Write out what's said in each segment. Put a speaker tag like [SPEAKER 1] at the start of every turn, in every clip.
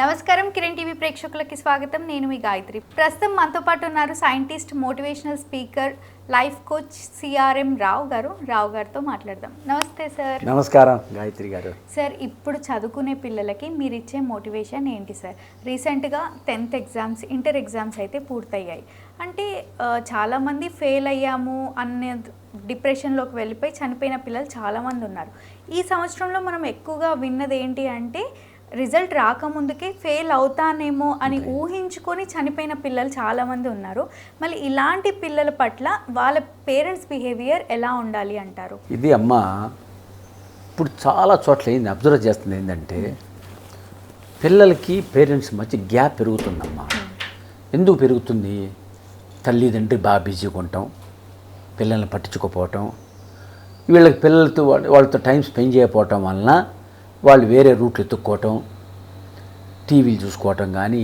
[SPEAKER 1] నమస్కారం కిరణ్ టీవీ ప్రేక్షకులకి స్వాగతం. నేను మీ గాయత్రి. ప్రస్తుతం మనతో పాటు ఉన్నారు scientist, motivational speaker, life coach CRM Rao garu. Rao గారితో మాట్లాడదాం. నమస్తే సార్.
[SPEAKER 2] నమస్కారం గాయత్రి గారు.
[SPEAKER 1] సార్, ఇప్పుడు చదువుకునే పిల్లలకి మీరు ఇచ్చే మోటివేషన్ ఏంటి సార్? రీసెంట్గా 10th ఎగ్జామ్స్, ఇంటర్ ఎగ్జామ్స్ అయితే పూర్తయ్యాయి. అంటే చాలామంది ఫెయిల్ అయ్యాము అనే డిప్రెషన్లోకి వెళ్ళిపోయి చనిపోయిన పిల్లలు చాలామంది ఉన్నారు. ఈ సంవత్సరంలో మనం ఎక్కువగా విన్నది ఏంటి అంటే రిజల్ట్ రాకముందుకే ఫెయిల్ అవుతానేమో అని ఊహించుకొని చనిపోయిన పిల్లలు చాలామంది ఉన్నారు. మళ్ళీ ఇలాంటి పిల్లల పట్ల వాళ్ళ పేరెంట్స్ బిహేవియర్ ఎలా ఉండాలి అంటారు?
[SPEAKER 2] ఇది అమ్మ ఇప్పుడు చాలా చోట్ల ఏంది అబ్జర్వ్ చేస్తుంది ఏంటంటే పిల్లలకి పేరెంట్స్ మధ్య గ్యాప్ పెరుగుతుందమ్మా. ఎందుకు పెరుగుతుంది? తల్లిదండ్రి బాగా బిజీగా ఉంటాం, పిల్లల్ని పట్టించుకోపోవటం, వీళ్ళకి పిల్లలతో వాళ్ళతో టైం స్పెండ్ చేయకపోవటం వలన వాళ్ళు వేరే రూట్లు ఎత్తుక్కోవటం, టీవీలు చూసుకోవటం కానీ,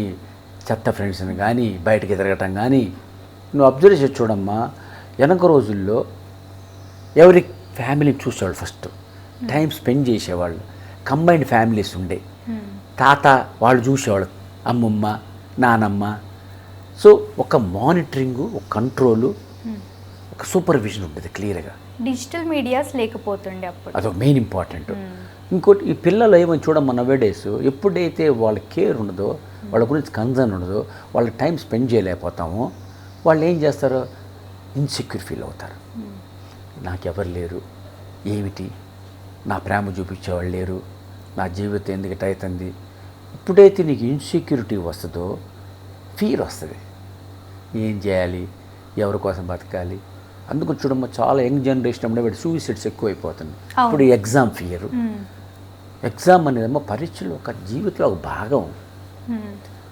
[SPEAKER 2] చెత్త ఫ్రెండ్స్ని కానీ, బయటకి తిరగటం కానీ. నువ్వు అబ్జర్వ్ చేసి చూడమ్మా, వెనక రోజుల్లో ఎవరి ఫ్యామిలీని చూసేవాళ్ళు, ఫస్ట్ టైం స్పెండ్ చేసేవాళ్ళు, కంబైన్డ్ ఫ్యామిలీస్ ఉండే, తాత వాళ్ళు చూసేవాళ్ళు, అమ్మమ్మ నానమ్మ. సో ఒక మానిటరింగు, ఒక కంట్రోలు, ఒక సూపర్విజన్ ఉండేది క్లియర్గా.
[SPEAKER 1] డిజిటల్ మీడియాస్ లేకపోతుండే అప్పుడు,
[SPEAKER 2] అదొక మెయిన్ ఇంపార్టెంట్. ఇంకోటి ఈ పిల్లలు ఏమని చూడమ్మా, నవేడేస్ ఎప్పుడైతే వాళ్ళ కేర్ ఉండదో, వాళ్ళ గురించి కన్సర్న్ ఉండదో, వాళ్ళ టైం స్పెండ్ చేయలేకపోతామో వాళ్ళు ఏం చేస్తారో ఇన్సెక్యూర్ ఫీల్ అవుతారు. నాకెవరు లేరు, ఏమిటి నా ప్రేమ చూపించేవాళ్ళు లేరు, నా జీవితం ఎందుకు అవుతుంది. ఎప్పుడైతే నీకు ఇన్సెక్యూరిటీ వస్తుందో ఫీర్ వస్తుంది. ఏం చేయాలి, ఎవరి కోసం బతకాలి. అందుకు చూడమ్మా చాలా యంగ్ జనరేషన్ అప్పుడే వీడు సూసైడ్స్ ఎక్కువైపోతుంది. ఇప్పుడు ఎగ్జామ్ ఫియర్. ఎగ్జామ్ అనేదమ్మా పరీక్షలు ఒక జీవితంలో ఒక భాగం.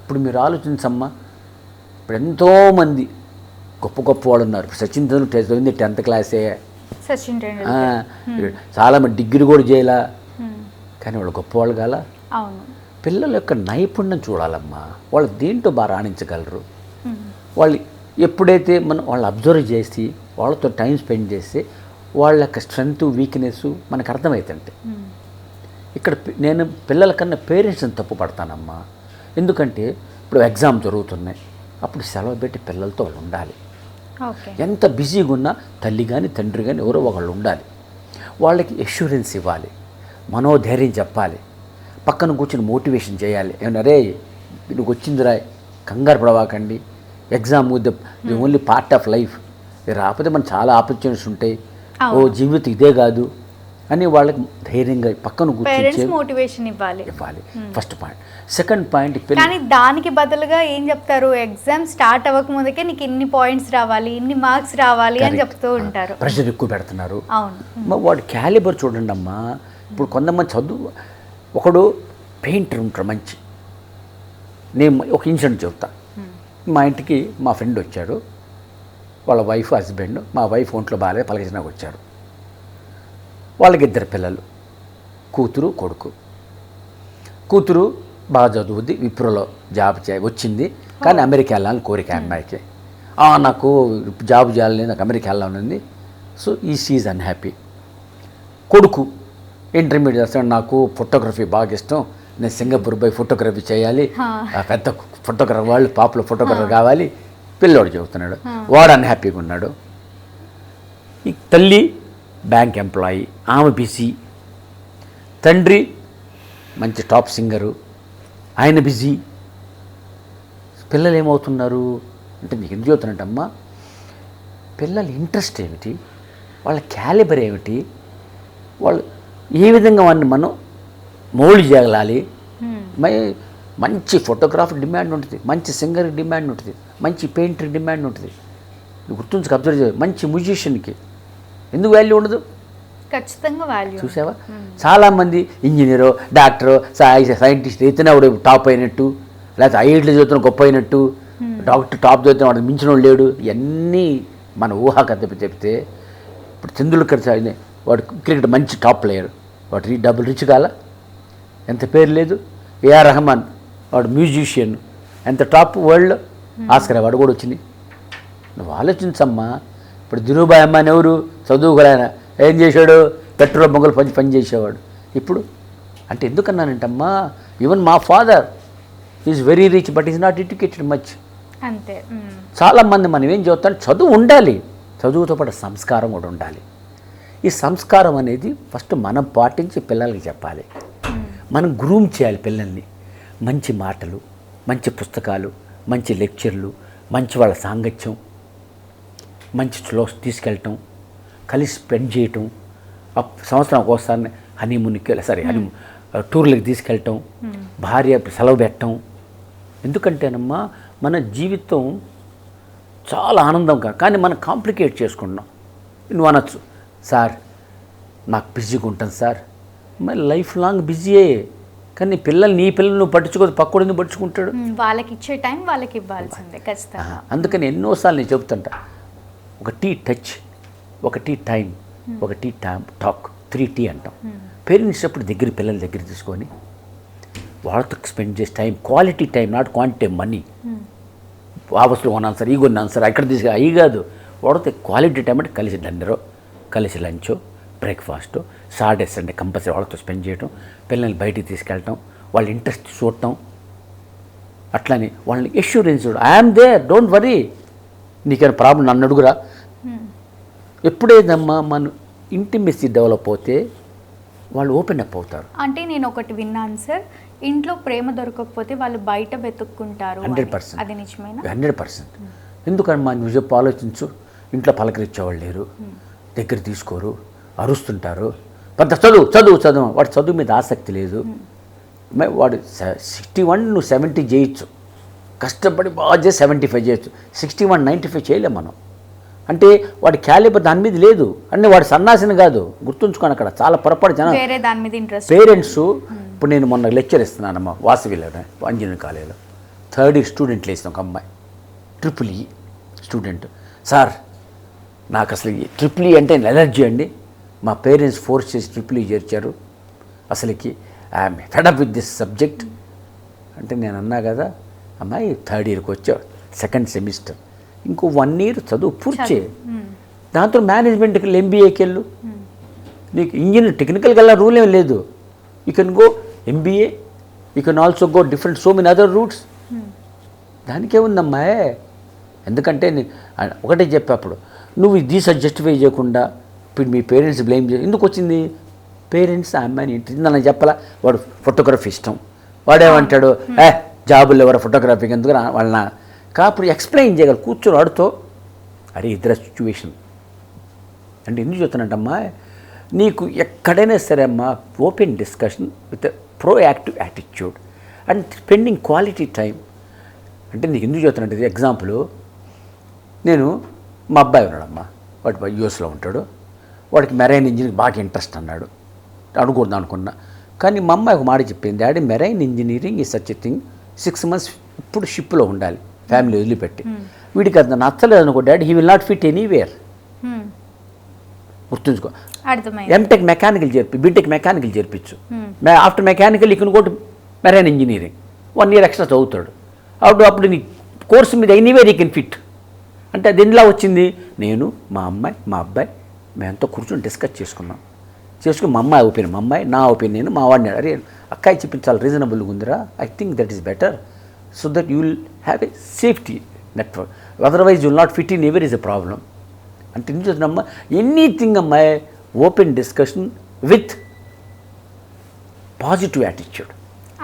[SPEAKER 2] ఇప్పుడు మీరు ఆలోచించమ్మా, ఇప్పుడు ఎంతోమంది గొప్ప గొప్ప వాళ్ళు ఉన్నారు. ఇప్పుడు సచిన్ తెందుల్కర్ చదివింది 10th క్లాసే, చాలామంది డిగ్రీ కూడా చేయాల, కానీ వాళ్ళు గొప్పవాళ్ళు కాల. పిల్లల యొక్క నైపుణ్యం చూడాలమ్మా, వాళ్ళు దేంట్లో బాగా రాణించగలరు. వాళ్ళు ఎప్పుడైతే మనం వాళ్ళు అబ్జర్వ్ చేసి వాళ్ళతో టైం స్పెండ్ చేస్తే వాళ్ళ యొక్క స్ట్రెంగ్త్, వీక్నెస్ మనకు అర్థమవుతుంటే. ఇక్కడ నేను పిల్లల కన్నా పేరెంట్స్ని తప్పు పడతానమ్మా. ఎందుకంటే ఇప్పుడు ఎగ్జామ్ జరుగుతున్నాయి, అప్పుడు సెలవు పెట్టి పిల్లలతో వాళ్ళు ఉండాలి. ఎంత బిజీగా ఉన్నా తల్లి కానీ తండ్రి కానీ ఎవరో ఒకళ్ళు ఉండాలి. వాళ్ళకి ఎష్యూరెన్స్ ఇవ్వాలి, మనోధైర్యం చెప్పాలి, పక్కన కూర్చొని మోటివేషన్ చేయాలి. ఏమన్నా రే నువ్వు వచ్చిందిరా, కంగారు పడవాకండి, exam the only part of life, రాకపోతే మనకు చాలా ఆపర్చునిటీస్ ఉంటాయి, ఓ జీవితం ఇదే కాదు అని వాళ్ళకి ధైర్యంగా పక్కన కూర్చొని
[SPEAKER 1] మోటివేషన్ ఇవ్వాలి.
[SPEAKER 2] First point. సెకండ్ పాయింట్,
[SPEAKER 1] కానీ దానికి బదులుగా ఏం చెప్తారు, ఎగ్జామ్ స్టార్ట్ అవ్వక ముందుకే నీకు ఇన్ని పాయింట్స్ రావాలి, ఇన్ని మార్క్స్ రావాలి అని చెప్తూ ఉంటారు.
[SPEAKER 2] ప్రెషర్ ఎక్కువ పెడుతున్నారు. వాడు క్యాలిబర్ చూడండి అమ్మా. ఇప్పుడు కొంతమంది చదువు, ఒకడు పెయింటర్ ఉంటారు మంచి. నేను ఒక ఇన్సిడెంట్ చెప్తా. మా ఇంటికి మా ఫ్రెండ్ వచ్చాడు, వాళ్ళ వైఫ్ హస్బెండ్. మా వైఫ్ ఒంట్లో బాగాలేదు, పలకరించడానికి వచ్చారు. వాళ్ళకి 2 పిల్లలు, కూతురు కొడుకు. కూతురు బాగా చదువుద్ది, విప్రోలో జాబ్ వచ్చింది, కానీ అమెరికా వెళ్ళాలని కోరిక అమ్మాయికి. నాకు జాబ్ చేయాలని, నాకు అమెరికా వెళ్ళాలని. సో ఈ షీజ్ అన్హ్యాపీ. కొడుకు ఇంటర్మీడియట్ చేస్తాడు, నాకు ఫోటోగ్రఫీ బాగా ఇష్టం, నేను సింగపూర్ పోయి ఫోటోగ్రఫీ చేయాలి, పెద్ద ఫోటోగ్రఫర్ వాళ్ళు పాపులర్ ఫోటోగ్రఫర్ కావాలి. పిల్లోడు చెబుతున్నాడు, వాడు అన్హ్యాపీగా ఉన్నాడు. ఈ తల్లి బ్యాంక్ ఎంప్లాయీ, ఆమె బిజీ. తండ్రి మంచి టాప్ సింగరు, ఆయన బిజీ. పిల్లలు ఏమవుతున్నారు అంటే, నీకు ఎందుకు చెబుతున్నట్టమ్మా, పిల్లల ఇంట్రెస్ట్ ఏమిటి, వాళ్ళ క్యాలిబర్ ఏమిటి, వాళ్ళు ఏ విధంగా వాడిని మనం మోల్డ్ చేయగలాలి. మంచి ఫోటోగ్రాఫర్ డిమాండ్ ఉంటుంది, మంచి సింగర్ డిమాండ్ ఉంటుంది, మంచి పెయింటర్ డిమాండ్ ఉంటుంది. గుర్తుంచుకు అబ్జర్వ్ చేయాలి. మంచి మ్యూజిషియన్కి ఎందుకు వాల్యూ ఉండదు?
[SPEAKER 1] ఖచ్చితంగా వాల్యూ.
[SPEAKER 2] చూసావా, చాలామంది ఇంజనీరు, డాక్టరు, సైంటిస్ట్ అయితేనే వాడు టాప్ అయినట్టు, లేకపోతే ఐఐటీలో చదువుతున్న గొప్ప అయినట్టు, డాక్టర్ టాప్ చదువుతున్న వాడు మించిన వాడు లేడు. ఇవన్నీ మన ఊహాకథ చెప్తే. ఇప్పుడు తెందుల్కర్ వాడు క్రికెట్ మంచి టాప్ ప్లేయర్, వాడు డబ్బులు రిచ్ కాల, ఎంత పేరు లేదు. ఏఆర్ రెహమాన్ వాడు మ్యూజిషియన్, ఎంత టాప్ వరల్డ్, ఆస్కర్ అవార్డు కూడా వచ్చింది. నువ్వు ఆలోచించమ్మా. ఇప్పుడు దినూబాయ్ అమ్మాని ఎవరు చదువుకోలేనా, ఏం చేశాడు, పెట్రోల్ బంకులు పని చేసేవాడు. ఇప్పుడు అంటే ఎందుకన్నానంటమ్మా, ఈవెన్ మా father is very rich but is not educated much.
[SPEAKER 1] అంతే.
[SPEAKER 2] చాలామంది మనం ఏం చెబుతాం, చదువు ఉండాలి, చదువుతో పాటు సంస్కారం కూడా ఉండాలి. ఈ సంస్కారం అనేది ఫస్ట్ మనం పాటించి పిల్లలకి చెప్పాలి. మనం గ్రూమ్ చేయాలి పిల్లల్ని. మంచి మాటలు, మంచి పుస్తకాలు, మంచి లెక్చర్లు, మంచి వాళ్ళ సాంగత్యం, మంచి స్లోస్ తీసుకెళ్ళటం, కలిసి స్పెండ్ చేయటం, సంవత్సరం ఒకసారి హనీమూన్కి టూర్లకి తీసుకెళ్ళటం, భార్య సెలవు పెట్టడం. ఎందుకంటేనమ్మా మన జీవితం చాలా ఆనందంగా, కానీ మనం కాంప్లికేట్ చేసుకుంటున్నాం. నువ్వు అనొచ్చు, సార్ నాకు బిజీగా ఉంటాను సార్. మరి లైఫ్ లాంగ్ బిజీయే, కానీ నీ పిల్లలు నువ్వు పట్టించుకోదు, పక్కడు ఎందుకు పట్టించుకుంటాడు?
[SPEAKER 1] వాళ్ళకి ఇచ్చే టైం వాళ్ళకి ఇవ్వాల్సిందే ఖచ్చితంగా.
[SPEAKER 2] అందుకని ఎన్నోసార్లు నేను చెబుతుంటా, ఒక టీ టచ్, ఒక టీ టైం, ఒక టీ టాక్, 3T అంటాం. పేరెంట్స్ అప్పుడు పిల్లల దగ్గర తీసుకొని వాళ్ళతో స్పెండ్ చేసే time, quality time, not quantity money. ఆ వస్తువులు కొన్నాను సార్, ఈ కొన్నాను సార్, అక్కడ తీసుకు అవి కాదు. వాళ్ళతో క్వాలిటీ టైం అంటే కలిసి డిన్నరో, కలిసి లంచో, బ్రేక్ఫాస్ట్, సాటర్డే సండే కంపల్సరీ వాళ్ళతో స్పెండ్ చేయడం, పిల్లల్ని బయటికి తీసుకెళ్ళటం, వాళ్ళ ఇంట్రెస్ట్ చూడటం. అట్లని వాళ్ళని ఎష్యూరెన్స్ చూడ, ఐఎమ్ దేర్, డోంట్ వరీ, నీకేమైనా ప్రాబ్లం నన్ను అడుగురా. ఎప్పుడేదమ్మా మనం ఇంటిమెసీ డెవలప్ అవుతే వాళ్ళు ఓపెన్ అప్ అవుతారు.
[SPEAKER 1] అంటే నేను ఒకటి విన్నాను సార్, ఇంట్లో ప్రేమ దొరకకపోతే వాళ్ళు బయట వెతుక్కుంటారు.
[SPEAKER 2] 100%.
[SPEAKER 1] అది నిజమేనా?
[SPEAKER 2] 100%. ఎందుకమ్మా నువ్వు చెప్పు, ఆలోచించు. ఇంట్లో పలకరించేవాళ్ళు లేరు, దగ్గర తీసుకోరు, అరుస్తుంటారు. పెద్ద చదువు చదువు చదువు, వాడు చదువు మీద ఆసక్తి లేదు. వాడు 61 నువ్వు 70 చేయొచ్చు, కష్టపడి బాగా చేసి 75 చేయొచ్చు. 61 95 చేయలేం మనం. అంటే వాడి క్యాలిబర్ దాని మీద లేదు. అంటే వాడు సన్నాసిని కాదు, గుర్తుంచుకోండి. అక్కడ చాలా పొరపాటు జనం
[SPEAKER 1] వేరే దాని మీద ఇంట్రెస్ట్.
[SPEAKER 2] పేరెంట్స్, ఇప్పుడు నేను మొన్న లెక్చర్ ఇస్తున్నానమ్మా వాసవిలో, ఇంజనీరింగ్ కాలేజీలో. 3rd ఇయర్ స్టూడెంట్ లేసిన ఒక అమ్మాయి, EEE స్టూడెంట్. సార్ నాకు అసలు EEE అంటే ఎలర్జీ అండి, మా పేరెంట్స్ ఫోర్స్ చేసి EEE చేర్చారు, అసలుకి I'm fed up with this subject అంటే. నేను అన్నా కదా, అమ్మాయి 3rd ఇయర్కి వచ్చావు, 2nd సెమిస్టర్, ఇంకో 1 ఇయర్ చదువు పూర్తి చేయి, దాంతో మేనేజ్మెంట్కి వెళ్ళి MBAకి వెళ్ళు. నీకు ఇంజనీర్ టెక్నికల్కి వెళ్ళా రూల్ ఏం లేదు. You can go MBA, you can also go different so many other roots. దానికే ఉందమ్మా. ఎందుకంటే నేను ఒకటే చెప్పేప్పుడు, నువ్వు ఇది జస్టిఫై చేయకుండా ఇప్పుడు మీ పేరెంట్స్ బ్లేమ్ చేయ ఎందుకు వచ్చింది? పేరెంట్స్ ఆ అమ్మాయిని ఇంటి నన్ను చెప్పాలా, వాడు ఫోటోగ్రఫీ ఇష్టం, వాడేమంటాడు, జాబులు ఎవరు ఫోటోగ్రఫీకి ఎందుకు వాళ్ళ కాప్పుడు ఎక్స్ప్లెయిన్ చేయగలరు కూర్చొని వాడుతో. అరే ఇద్దరు సిచ్యువేషన్ అంటే ఎందుకు చెప్తానంటమ్మా, నీకు ఎక్కడైనా సరే అమ్మా open discussion with proactive attitude and spending quality time. అంటే నీకు ఎందుకు చెప్తానంటే ఎగ్జాంపుల్, నేను మా అబ్బాయి ఉన్నాడమ్మా, వాడు యూఎస్లో ఉంటాడు, వాడికి మెరైన్ ఇంజనీరింగ్ బాగా ఇంట్రెస్ట్ అన్నాడు, అడగకూడదు అనుకున్నా. కానీ మా అమ్మాయి ఒక మాట చెప్పింది, డాడీ మెరైన్ ఇంజనీరింగ్ ఈ సచ్ ఎ థింగ్, 6 months ఇప్పుడు షిప్లో ఉండాలి, ఫ్యామిలీ వదిలిపెట్టి. వీడికి అది నచ్చలేదు అనుకో daddy, he will not fit anywhere. గుర్తుంచుకో. ఎంటెక్ మెకానికల్ బీటెక్ మెకానికల్ చేర్పించు, ఆఫ్టర్ మెకానికల్ ఇక్కడ కూడా మెరైన్ ఇంజనీరింగ్ 1 year ఎక్స్ట్రా చదువుతాడు. అప్పుడు నీ కోర్సు మీద ఎనీవేర్ యూ కెన్ ఫిట్. అంటే అది ఎందులో వచ్చింది, నేను మా అమ్మాయి మా అబ్బాయి మేమంతా కూర్చొని డిస్కస్ చేసుకుని మా అమ్మాయి ఒపీనియన్, మా అమ్మాయి నా ఒపీనియన్, మా వాడిని అరే అక్కాయి చెప్పించాలి రీజనబుల్గా ఉందిరా, I think that is better so that you will have a safety network, otherwise you will not fit in ever is a problem. అంటే ఎందుకు చూసినమ్మా, ఎనీథింగ్ అమ్మాయి open discussion with positive attitude.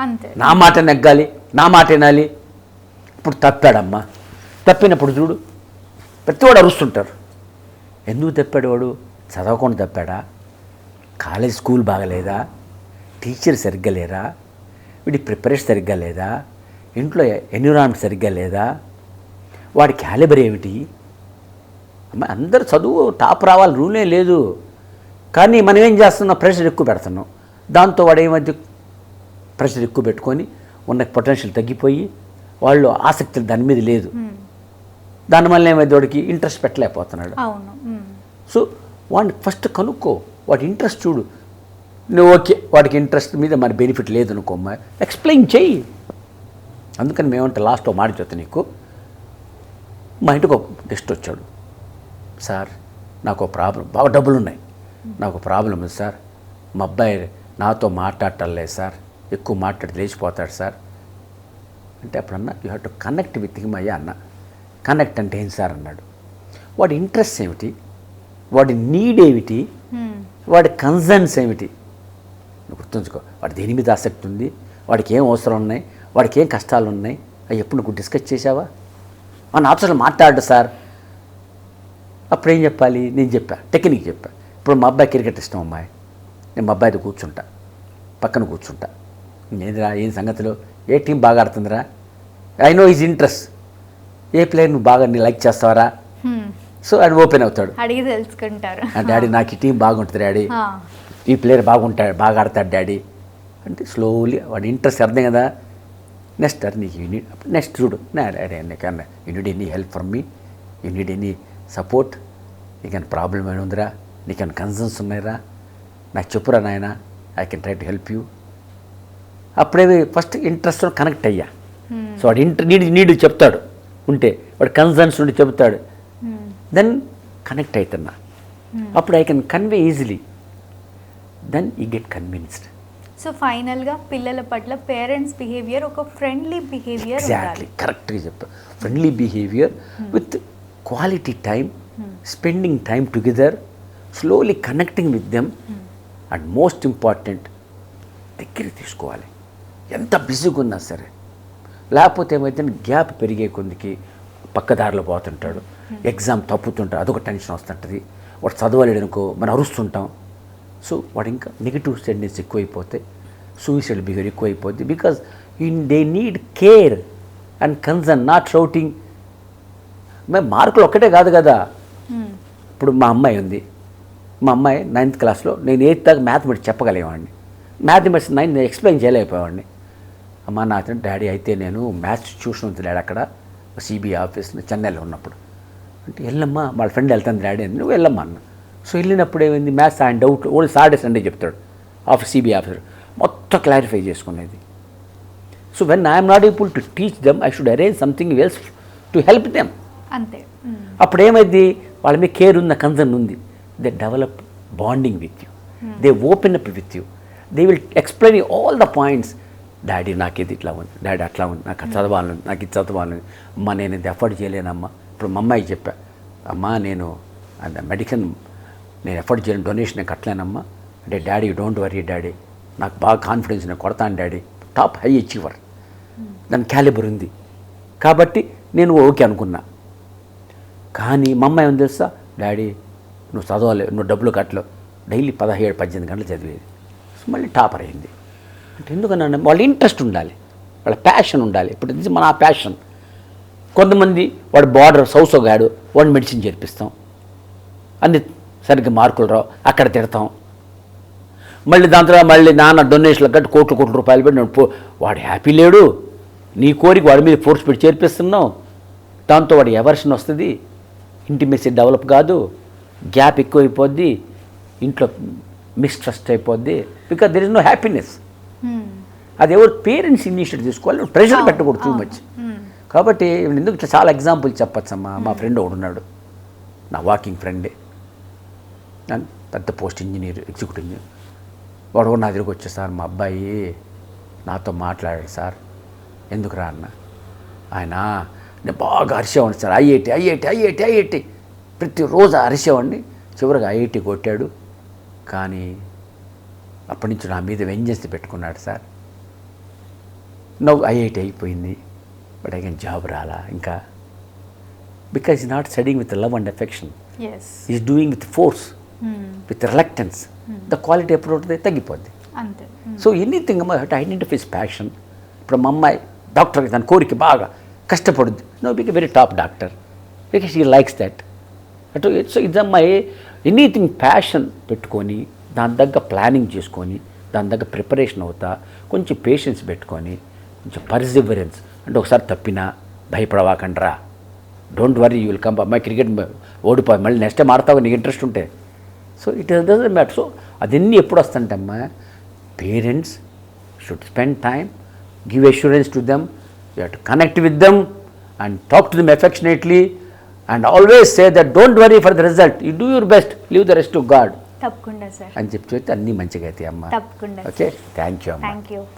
[SPEAKER 1] అంతే,
[SPEAKER 2] నా మాట నెగ్గాలి, నా మాట వినాలి. ఇప్పుడు తప్పాడమ్మా, తప్పినప్పుడు చూడు ప్రతివాడు అరుస్తుంటారు. ఎందుకు తప్పాడు వాడు? చదవకుండా తప్పాడా, కాలేజ్ స్కూల్ బాగలేదా, టీచర్ సరిగ్గా లేరా, వీడి ప్రిపరేషన్ సరిగ్గా లేదా, ఇంట్లో ఎన్విరాన్మెంట్ సరిగ్గా లేదా, వాడి క్యాలిబర్ ఏమిటి? అమ్మాయి అందరూ చదువు టాప్ రావాలి రూలే లేదు, కానీ మనం ఏం చేస్తున్నాం, ప్రెషర్ ఎక్కువ పెడుతున్నాం. దాంతో వాడు ఏమది ప్రెషర్ ఎక్కువ పెట్టుకొని ఉన్న పొటెన్షియల్ తగ్గిపోయి వాళ్ళు ఆసక్తి దాని మీద లేదు, దానివల్ల ఏమైంది వాడికి ఇంట్రెస్ట్ పెట్టలేకపోతున్నాడు. సో వాడిని ఫస్ట్ కనుక్కో, వాడి ఇంట్రెస్ట్ చూడు. నువ్వు ఓకే వాడికి ఇంట్రెస్ట్ మీద మరి బెనిఫిట్ లేదనుకోమ్మా, ఎక్స్ప్లెయిన్ చెయ్యి. అందుకని మేమంటే లాస్ట్ మాట చెప్తా నీకు. మా ఇంటికి ఒక గెస్ట్ వచ్చాడు, సార్ నాకు ఒక ప్రాబ్లం, బాగా డబ్బులు ఉన్నాయి, నాకు ప్రాబ్లం ఉంది సార్, మా అబ్బాయి నాతో మాట్లాడటం లేదు సార్, ఎక్కువ మాట్లాడి లేచిపోతాడు సార్. అంటే అప్పుడు అన్న you have to connect with him అయ్యా అన్న. కనెక్ట్ అంటే ఏం సార్ అన్నాడు. వాడి ఇంట్రెస్ట్ ఏమిటి, వాడి నీడ్ ఏమిటి, వాడి కన్సర్న్స్ ఏమిటి నువ్వు గుర్తుంచుకో. వాడి దేని మీద ఆసక్తి ఉంది, వాడికి ఏం అవసరం ఉన్నాయి, వాడికి ఏం కష్టాలు ఉన్నాయి, అవి ఎప్పుడు నువ్వు డిస్కస్ చేసావా? నాతో అసలు మాట్లాడు సార్. అప్పుడు ఏం చెప్పాలి? నేను చెప్పా, టెక్నిక్ చెప్పా. ఇప్పుడు మా అబ్బాయి క్రికెట్ ఇష్టం అమ్మాయి, నేను మా అబ్బాయితో కూర్చుంటా, పక్కన కూర్చుంటా. నేనురా ఏం సంగతిలో, ఏ టీం బాగా ఆడుతుందిరా, ఐ నో ఈజ్ ఇంట్రెస్ట్, ఏ ప్లేయర్ నువ్వు బాగా నీ లైక్ చేస్తావరా. సో ఆయన ఓపెన్ అవుతాడు,
[SPEAKER 1] అడిగి తెలుసుకుంటారు.
[SPEAKER 2] డాడీ నాకు ఈ టీం బాగుంటుంది డాడీ, ఈ ప్లేయర్ బాగుంటాడు, బాగా ఆడతాడు డాడీ అంటే స్లోలీ వాడి ఇంట్రెస్ట్ అర్థం కదా. నెక్స్ట్ అది నీకు నెక్స్ట్ చూడు డాడీ నీకన్నా you need any help from me, you need any support, నీకన్నా ప్రాబ్లం ఏమైనా ఉందిరా, నీకన్నా కన్సర్న్స్ ఉన్నాయిరా, నాకు చెప్పురా నాయన, I can try to help you. అప్పుడే ఫస్ట్ ఇంట్రెస్ట్ కనెక్ట్ అయ్యా. సో వాడు నీడు చెప్తాడు ఉంటే, వాడు కన్సర్న్స్ ఉండి చెప్తాడు, దెన్ కనెక్ట్ అవుతున్నా. అప్పుడు I can convey easily, then you get convinced.
[SPEAKER 1] So ఫైనల్గా పిల్లల పట్ల పేరెంట్స్ బిహేవియర్ ఒక ఫ్రెండ్లీ బిహేవియర్.
[SPEAKER 2] ఎగ్జాక్ట్లీ కరెక్ట్గా చెప్పా. Friendly behaviour with quality time, spending time together, slowly connecting with them, and most important దగ్గర తీసుకోవాలి. ఎంత బిజీగా ఉన్నా సరే, లేకపోతే ఏమైతే గ్యాప్ పెరిగే కొద్దికి పక్కదారిలో పోతుంటాడు, ఎగ్జామ్ తప్పుతుంటాడు, అదొక టెన్షన్ వస్తుంటుంది. వాడు చదవలేడు అనుకో మనం అరుస్తుంటాం. సో వాడు ఇంకా నెగిటివ్ టెండెన్సీ ఎక్కువైపోతే, సూసైడ్ బిహేవియర్ ఎక్కువైపోద్ది. Because they need care and concern, not shouting. మేము మార్కులు ఒక్కటే కాదు కదా. ఇప్పుడు మా అమ్మాయి ఉంది, మా అమ్మాయి 9th క్లాస్లో, నేను 8th దాకా మ్యాథమెటిక్స్ చెప్పగలిగేవాడిని, మ్యాథమెటిక్స్ 9 నేను ఎక్స్ప్లెయిన్ చేయలేకపోయేవాడిని. అమ్మ నాకు డాడీ అయితే నేను మ్యాథ్స్ ట్యూషన్ ఉంది డాడీ అక్కడ సిబిఐ ఆఫీస్లో చెన్నైలో ఉన్నప్పుడు అంటే, వెళ్ళమ్మా వాళ్ళ ఫ్రెండ్ వెళ్తాను డాడీ అని, నువ్వు వెళ్ళమ్మా అన్న. సో వెళ్ళినప్పుడు ఏమైంది, మ్యాథ్స్ ఆయన డౌట్ ఓన్లీ సాటర్డే సండే చెప్తాడు ఆఫీస్ సిబిఐ ఆఫీసర్, మొత్తం క్లారిఫై చేసుకునేది. So when I'm not able to teach them, I should arrange something else to help them.
[SPEAKER 1] అంతే.
[SPEAKER 2] అప్పుడు ఏమైంది, వాళ్ళ మీద కేర్ ఉన్న కన్సర్న్ ఉంది, they develop bonding with you, they open up with you, they will explain all the points. Daddy నాకు ఇది ఇట్లా ఉంది, డాడీ అట్లా ఉంది, నాకు చదవాలని, నాకు ఇది చదవాలని, అమ్మ నేను ఇది ఎఫర్ట్ చేయలేనమ్మా. ఇప్పుడు మా అమ్మాయికి చెప్పా, అమ్మా నేను అంత మెడికల్ నేను ఎఫర్ట్ చేయలేను, డొనేషన్ నేను కట్టలేనమ్మా అంటే, డాడీ డోంట్ వరీ డాడీ, నాకు బాగా కాన్ఫిడెన్స్, నేను కొడతాను డాడీ, టాప్ హై అచీవర్, దాని క్యాలిబర్ ఉంది కాబట్టి నేను ఓకే అనుకున్నా. కానీ మా అమ్మాయి ఏమని తెలుసా, డాడీ నువ్వు చదవాలి, నువ్వు డబ్బులు కట్టలేవు, డైలీ 17-18 గంటలు చదివేది. మళ్ళీ టాపర్ అయింది అంటే ఎందుకన్నా, వాళ్ళ ఇంట్రెస్ట్ ఉండాలి, వాళ్ళ ప్యాషన్ ఉండాలి. ఇప్పుడు ఇది మన ప్యాషన్. కొంతమంది వాడు బార్డర్ సౌసోగాడు, వాడిని మెడిసిన్ చేర్పిస్తాం, అన్ని సరిగ్గా మార్కులు రావు, అక్కడ తిడతాం. మళ్ళీ దాని తర్వాత మళ్ళీ నాన్న డొనేషన్లు కట్టి కోట్ల రూపాయలు పెట్టి వాడు హ్యాపీ లేడు, నీ కోరిక వాడి మీద ఫోర్స్ పెట్టి చేర్పిస్తున్నావు, దాంతో వాడి ఎవర్షన్ వస్తుంది, ఇంటిమేసీ డెవలప్ కాదు, గ్యాప్ ఎక్కువైపోద్ది, ఇంట్లో మిస్ట్రస్ట్ అయిపోద్ది, because there is no happiness. అది ఎవరు పేరెంట్స్ ఇనిషియేటివ్ తీసుకోవాలి, ప్రెషర్ పెట్టకూడదు టూ మచ్. కాబట్టి ఎందుకు చాలా ఎగ్జాంపుల్ చెప్పచ్చమ్మా. మా ఫ్రెండ్ ఒకడు ఉన్నాడు, నా వాకింగ్ ఫ్రెండే, పెద్ద పోస్ట్ ఇంజనీర్, ఎగ్జిక్యూటివ్ ఇంజనీర్. వాడు కూడా నా దగ్గరికి వచ్చే, సార్ మా అబ్బాయి నాతో మాట్లాడాడు సార్. ఎందుకురా అన్న, ఆయన నేను బాగా అరిసేవాడిని సార్, ఐఐటి ప్రతిరోజు అరిసేవాడిని, చివరిగా ఐఐటి కొట్టాడు, కానీ అప్పటి నుంచి నా మీద వెంజెన్స్ పెట్టుకున్నాడు సార్. నవ్వు ఐఐటి అయిపోయింది, బట్ అగైన్ జాబ్ రాలా ఇంకా, because is not studying with love and affection, is doing with force, with reluctance. The quality ఎప్పుడు ఉంటుంది, తగ్గిపోద్ది. So anything to identify passion. ఇప్పుడు మా అమ్మాయి డాక్టర్, తన కోరిక బాగా కష్టపడుద్ది, no big very top doctor, because she likes that. అటు సో ఇది అమ్మాయి ఎనీథింగ్ ప్యాషన్ పెట్టుకొని, దాని దగ్గర ప్లానింగ్ చేసుకొని, దాని దగ్గర ప్రిపరేషన్ అవుతా, కొంచెం పేషెన్స్ పెట్టుకొని, కొంచెం పర్సివరెన్స్ అంటే ఒకసారి తప్పినా భయపడవాకండ్రా, don't worry, you will come. అమ్మాయి క్రికెట్ ఓడిపోయి మళ్ళీ నెక్స్ట్ టైం ఆడతావు నీకు ఇంట్రెస్ట్ ఉంటే. So it doesn't matter. So అదన్నీ ఎప్పుడు వస్తుంటే అమ్మా, parents should spend time, give assurance to them, you have to connect with them and talk to them affectionately, and always say that don't worry for the result, you do your best, leave the rest to God
[SPEAKER 1] తప్పకుండా sir
[SPEAKER 2] అని చెప్తే అన్నీ మంచిగా అవుతాయి అమ్మా.
[SPEAKER 1] తప్పకుండా.
[SPEAKER 2] Okay, thank you అమ్మా.
[SPEAKER 1] Thank you.